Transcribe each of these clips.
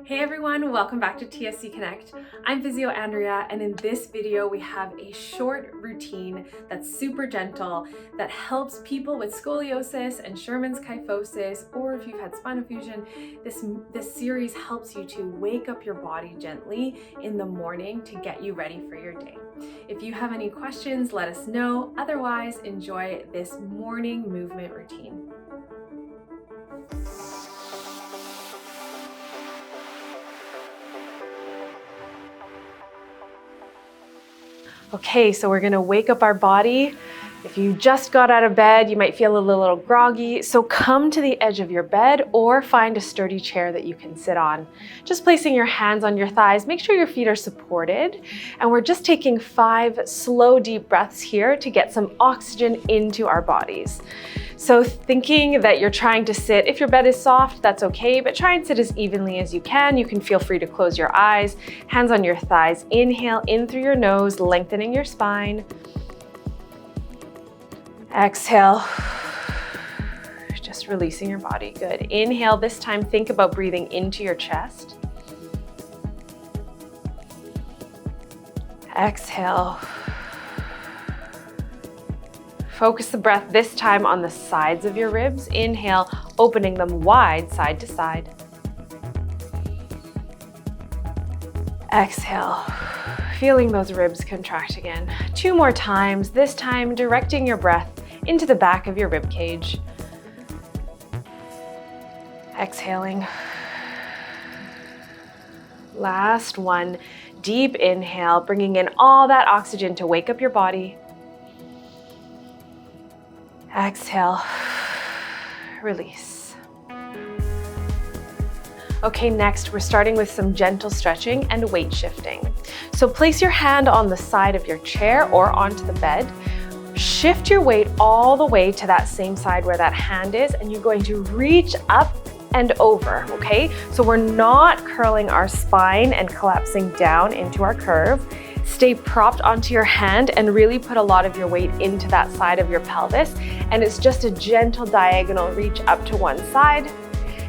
Hey everyone, welcome back to ScoliClinic. I'm Physio Andrea, and in this video we have a short routine that's super gentle that helps people with scoliosis and Sherman's kyphosis, or if you've had spinal fusion. This series helps you to wake up your body gently in the morning to get you ready for your day. If you have any questions, let us know. Otherwise, enjoy this morning movement routine. Okay, so we're gonna wake up our body. If you just got out of bed, you might feel a little groggy, so come to the edge of your bed or find a sturdy chair that you can sit on. Just placing your hands on your thighs, make sure your feet are supported, and we're just taking 5 slow, deep breaths here to get some oxygen into our bodies. So thinking that you're trying to sit, if your bed is soft, that's okay, but try and sit as evenly as you can. You can feel free to close your eyes, hands on your thighs. Inhale in through your nose, lengthening your spine. Exhale, just releasing your body. Good. Inhale, this time think about breathing into your chest. Exhale. Focus the breath this time on the sides of your ribs. Inhale, opening them wide, side to side. Exhale, feeling those ribs contract again. 2 more times, this time directing your breath into the back of your rib cage. Exhaling. Last one, deep inhale, bringing in all that oxygen to wake up your body. Exhale, release. Okay, next we're starting with some gentle stretching and weight shifting. So place your hand on the side of your chair or onto the bed. Shift your weight all the way to that same side where that hand is, and you're going to reach up and over, okay? So we're not curling our spine and collapsing down into our curve. Stay propped onto your hand and really put a lot of your weight into that side of your pelvis. And it's just a gentle diagonal reach up to one side,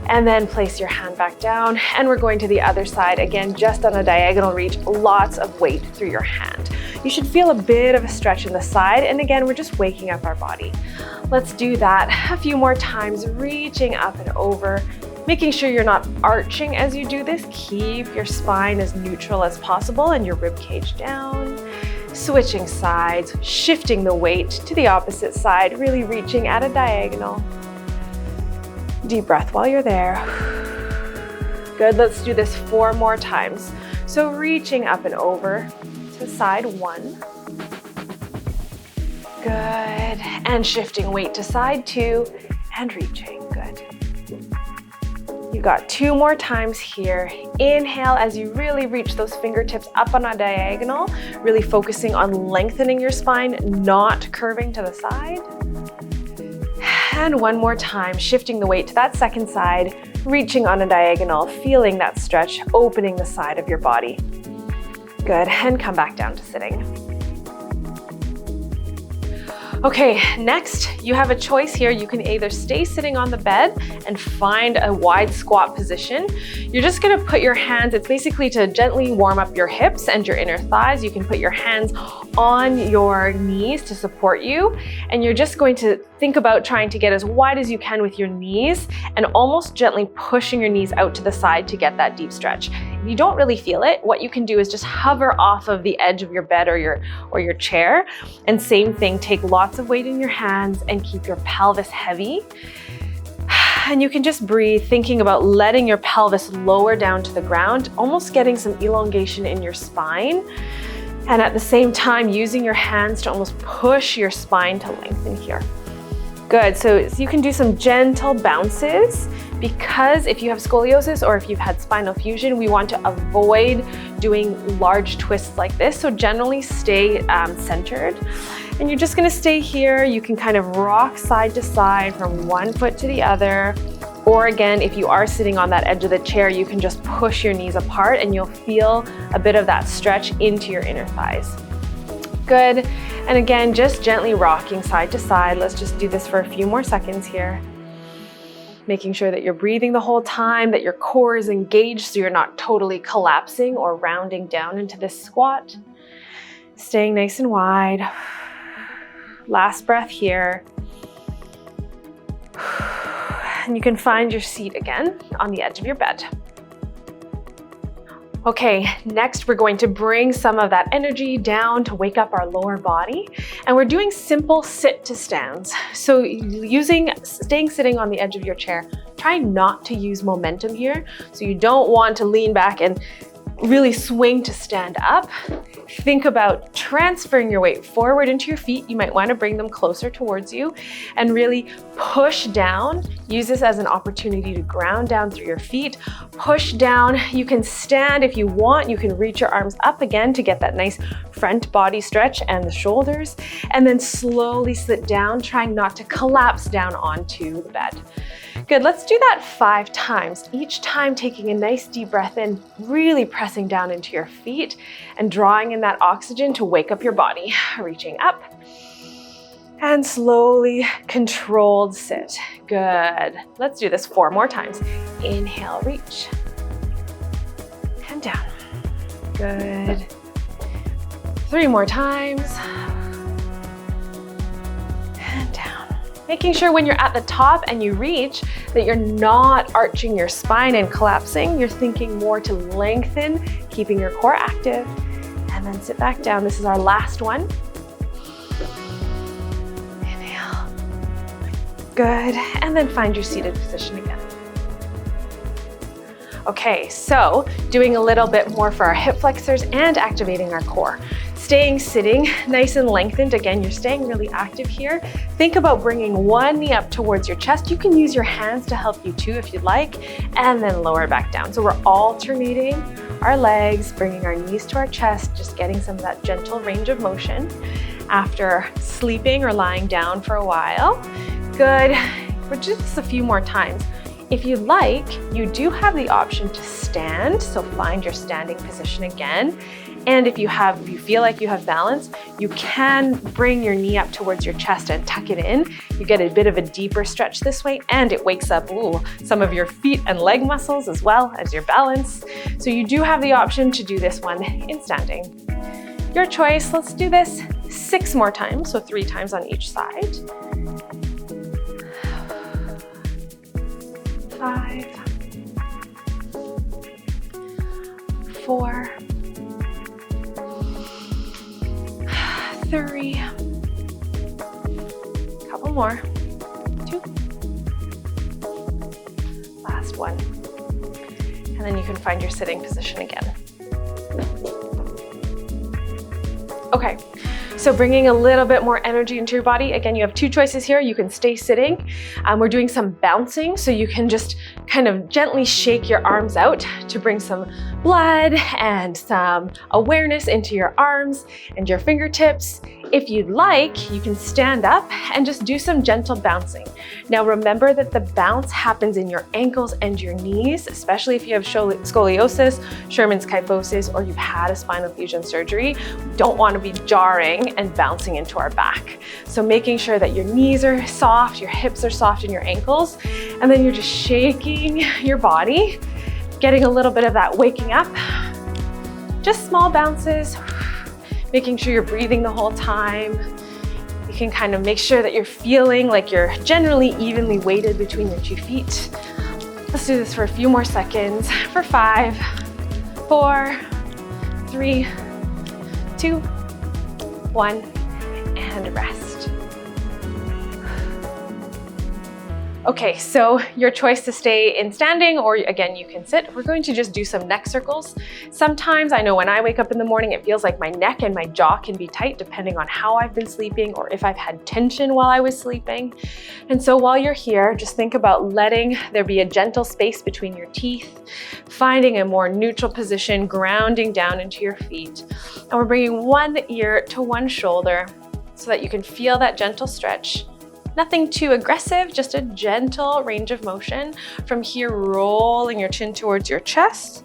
and then place your hand back down. And we're going to the other side, again, just on a diagonal reach, lots of weight through your hand. You should feel a bit of a stretch in the side. And again, we're just waking up our body. Let's do that a few more times, reaching up and over, making sure you're not arching as you do this. Keep your spine as neutral as possible and your rib cage down. Switching sides, shifting the weight to the opposite side, really reaching at a diagonal. Deep breath while you're there. Good, let's do this 4 more times. So reaching up and over to side 1. Good, and shifting weight to side 2 and reaching, good. You got 2 more times here. Inhale as you really reach those fingertips up on a diagonal, really focusing on lengthening your spine, not curving to the side. And 1 more time, shifting the weight to that second side, reaching on a diagonal, feeling that stretch, opening the side of your body. Good, and come back down to sitting. Okay, next you have a choice here. You can either stay sitting on the bed and find a wide squat position. You're just gonna put your hands, it's basically to gently warm up your hips and your inner thighs. You can put your hands on your knees to support you, and you're just going to think about trying to get as wide as you can with your knees and almost gently pushing your knees out to the side to get that deep stretch. If you don't really feel it, what you can do is just hover off of the edge of your bed or your chair, and same thing, take lots of weight in your hands and keep your pelvis heavy. And you can just breathe, thinking about letting your pelvis lower down to the ground, almost getting some elongation in your spine. And at the same time, using your hands to almost push your spine to lengthen here. Good, so you can do some gentle bounces, because if you have scoliosis or if you've had spinal fusion, we want to avoid doing large twists like this. So generally stay centered. And you're just gonna stay here. You can kind of rock side to side from one foot to the other. Or again, if you are sitting on that edge of the chair, you can just push your knees apart and you'll feel a bit of that stretch into your inner thighs. Good. And again, just gently rocking side to side. Let's just do this for a few more seconds here. making sure that you're breathing the whole time, that your core is engaged so you're not totally collapsing or rounding down into this squat. Staying nice and wide. Last breath here. And you can find your seat again on the edge of your bed. Okay, next we're going to bring some of that energy down to wake up our lower body. And we're doing simple sit to stands. So staying sitting on the edge of your chair, try not to use momentum here. So you don't want to lean back and really swing to stand up. Think about transferring your weight forward into your feet. You might want to bring them closer towards you and really push down. Use this as an opportunity to ground down through your feet. Push down. You can stand if you want. You can reach your arms up again to get that nice front body stretch and the shoulders. And then slowly sit down, trying not to collapse down onto the bed. Good, let's do that 5 times. Each time taking a nice deep breath in, really pressing down into your feet and drawing in that oxygen to wake up your body. Reaching up and slowly controlled sit. Good. Let's do this 4 more times. Inhale, reach and down. Good. 3 more times. And down. Making sure when you're at the top and you reach that you're not arching your spine and collapsing. You're thinking more to lengthen, keeping your core active, and then sit back down. This is our last one. Inhale. Good. And then find your seated position again. Okay, so doing a little bit more for our hip flexors and activating our core. Staying sitting nice and lengthened. Again, you're staying really active here. Think about bringing one knee up towards your chest. You can use your hands to help you too if you'd like, and then lower back down. So we're alternating our legs, bringing our knees to our chest, just getting some of that gentle range of motion after sleeping or lying down for a while. Good. We'll do this a few more times. If you'd like, you do have the option to stand, so find your standing position again. And if you feel like you have balance, you can bring your knee up towards your chest and tuck it in. You get a bit of a deeper stretch this way, and it wakes up some of your feet and leg muscles as well as your balance. So you do have the option to do this one in standing. Your choice. Let's do this 6 more times, so 3 times on each side. 5, 4, 3, couple more, 2, last one, and then you can find your sitting position again. Okay, so bringing a little bit more energy into your body. Again, you have 2 choices here. You can stay sitting. We're doing some bouncing, so you can just kind of gently shake your arms out to bring some blood and some awareness into your arms and your fingertips. If you'd like, you can stand up and just do some gentle bouncing. Now remember that the bounce happens in your ankles and your knees, especially if you have scoliosis, Sherman's kyphosis, or you've had a spinal fusion surgery. We don't want to be jarring and bouncing into our back. So making sure that your knees are soft, your hips are soft, and your ankles, and then you're just shaking your body, getting a little bit of that waking up. Just small bounces, making sure you're breathing the whole time. You can kind of make sure that you're feeling like you're generally evenly weighted between your 2 feet. Let's do this for a few more seconds. For 5, 4, 3, 2, 1, and rest. Okay, so your choice to stay in standing, or again, you can sit. We're going to just do some neck circles. Sometimes I know when I wake up in the morning, it feels like my neck and my jaw can be tight depending on how I've been sleeping or if I've had tension while I was sleeping. And so while you're here, just think about letting there be a gentle space between your teeth, finding a more neutral position, grounding down into your feet. And we're bringing one ear to one shoulder so that you can feel that gentle stretch. Nothing too aggressive, just a gentle range of motion. From here, rolling your chin towards your chest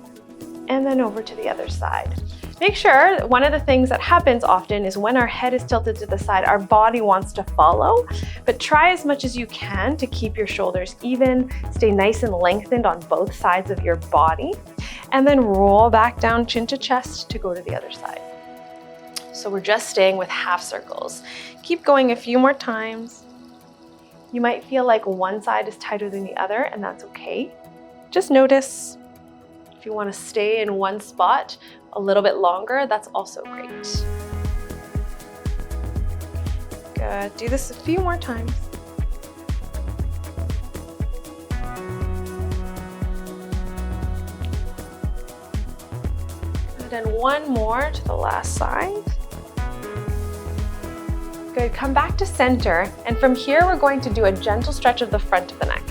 and then over to the other side. Make sure one of the things that happens often is when our head is tilted to the side, our body wants to follow, but try as much as you can to keep your shoulders even, stay nice and lengthened on both sides of your body, and then roll back down chin to chest to go to the other side. So we're just staying with half circles. Keep going a few more times. You might feel like one side is tighter than the other, and that's okay. Just notice. If you want to stay in one spot a little bit longer, that's also great. Good. Do this a few more times. Good. And one more to the last side. Good. Come back to center. And from here, we're going to do a gentle stretch of the front of the neck.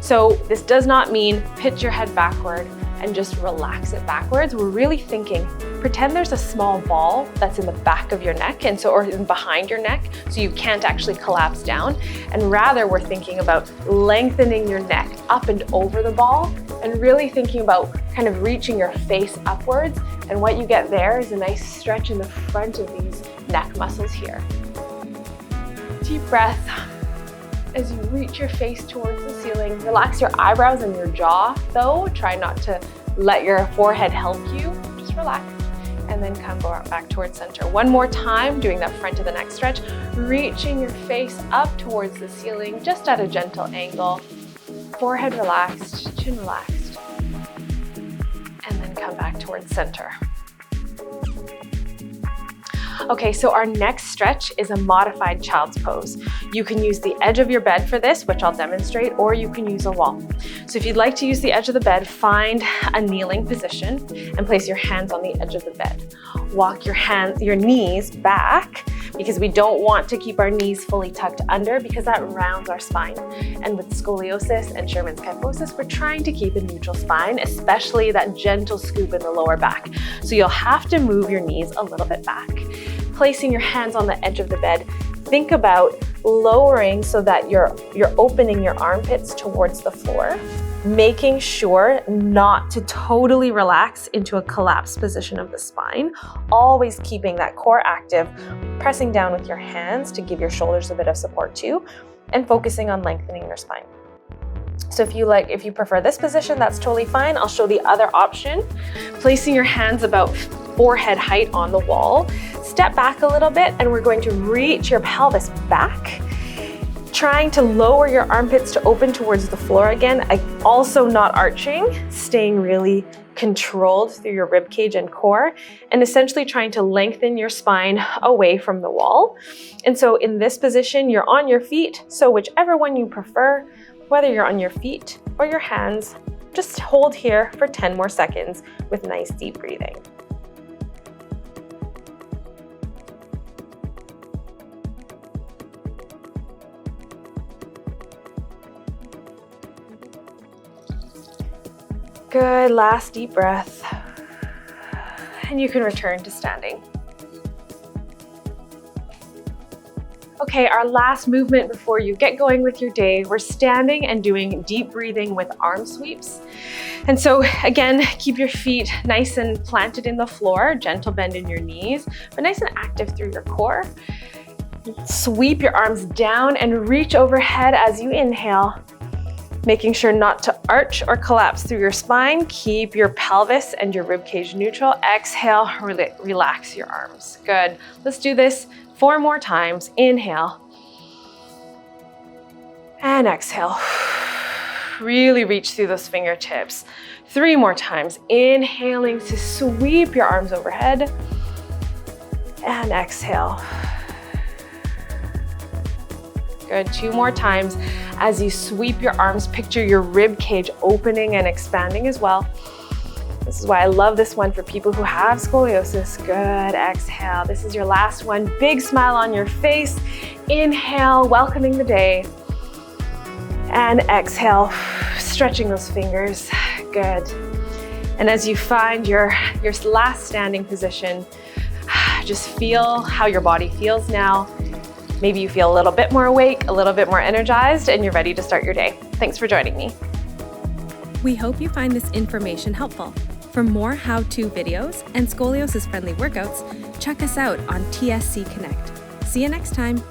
So this does not mean pitch your head backward and just relax it backwards. We're really thinking, pretend there's a small ball that's in the back of your neck or behind your neck, so you can't actually collapse down. And rather we're thinking about lengthening your neck up and over the ball and really thinking about kind of reaching your face upwards. And what you get there is a nice stretch in the front of these neck muscles here. Deep breath. As you reach your face towards the ceiling, relax your eyebrows and your jaw though. Try not to let your forehead help you, just relax. And then come back towards center. One more time, doing that front of the neck stretch, reaching your face up towards the ceiling, just at a gentle angle. Forehead relaxed, chin relaxed. And then come back towards center. Okay, so our next stretch is a modified child's pose. You can use the edge of your bed for this, which I'll demonstrate, or you can use a wall. So if you'd like to use the edge of the bed, find a kneeling position and place your hands on the edge of the bed. Walk your knees back, because we don't want to keep our knees fully tucked under because that rounds our spine. And with scoliosis and Sherman's kyphosis, we're trying to keep a neutral spine, especially that gentle scoop in the lower back. So you'll have to move your knees a little bit back. Placing your hands on the edge of the bed, think about lowering so that you're opening your armpits towards the floor, making sure not to totally relax into a collapsed position of the spine, always keeping that core active, pressing down with your hands to give your shoulders a bit of support too, and focusing on lengthening your spine. So if you prefer this position, that's totally fine. I'll show the other option. Placing your hands about forehead height on the wall. Step back a little bit and we're going to reach your pelvis back, trying to lower your armpits to open towards the floor again. Also not arching, staying really controlled through your rib cage and core, and essentially trying to lengthen your spine away from the wall. And so in this position, you're on your feet. So whichever one you prefer, whether you're on your feet or your hands, just hold here for 10 more seconds with nice deep breathing. Good, last deep breath. And you can return to standing. Okay, our last movement before you get going with your day, we're standing and doing deep breathing with arm sweeps. And so again, keep your feet nice and planted in the floor, gentle bend in your knees, but nice and active through your core. Sweep your arms down and reach overhead as you inhale, making sure not to arch or collapse through your spine. Keep your pelvis and your rib cage neutral. Exhale, relax your arms. Good. Let's do this 4 more times. Inhale. And exhale. Really reach through those fingertips. 3 more times. Inhaling to sweep your arms overhead. And exhale. Good, 2 more times. As you sweep your arms, picture your rib cage opening and expanding as well. This is why I love this one for people who have scoliosis. Good, exhale. This is your last one. Big smile on your face. Inhale, welcoming the day. And exhale, stretching those fingers. Good. And as you find your last standing position, just feel how your body feels now. Maybe you feel a little bit more awake, a little bit more energized, and you're ready to start your day. Thanks for joining me. We hope you find this information helpful. For more how-to videos and scoliosis-friendly workouts, check us out on TSC Connect. See you next time.